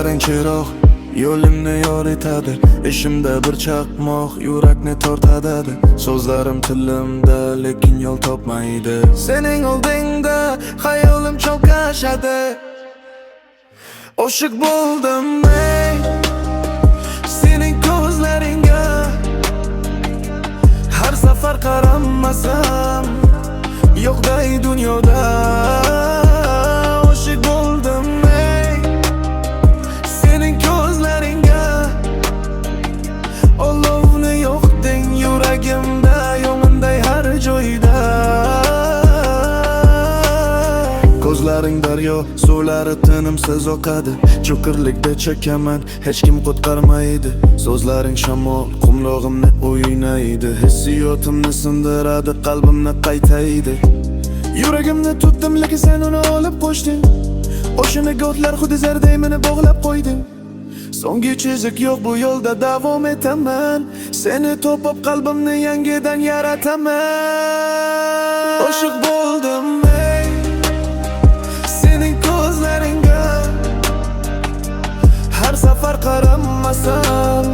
Ko'zlaring chiroq, yo'limni yoritadi. Ishimda bir chaqmoq, yurakni tortadi. So'zlarim tilimda, lekin yo'l topmaydi. Sening oldingda hayolim chalkashadi. Oshiq bo'ldim ey sening ko'zlaringga. Har safar qaramasam yo'qday dunyoda. Oshiq bo'ldim ey sening ko'zlaringga. Olovni yo'qding yuragimda, yonimday har joyda. Ko'zlaring daryo, suvlari tinimsiz oqadi. Cho'kirlikda chekaman, hech kim qutqarmaydi. So'zlaring shamol, qumlog'imni o'ynaydi. Hissiyotimni sindiradi, qalbimni qaytaydi. Yuragimni tutdim, lekin sen uni olib qo'shding. O'shini gotlar xuddi zarday meni bog'lab qo'yding. So'nggi chiziq yo'q, bu yo'lda davom etaman. Seni topib qalbimni yangidan yarataman. Oshiq bo'ldim ey sening ko'zlaringga. Har safar qaramasam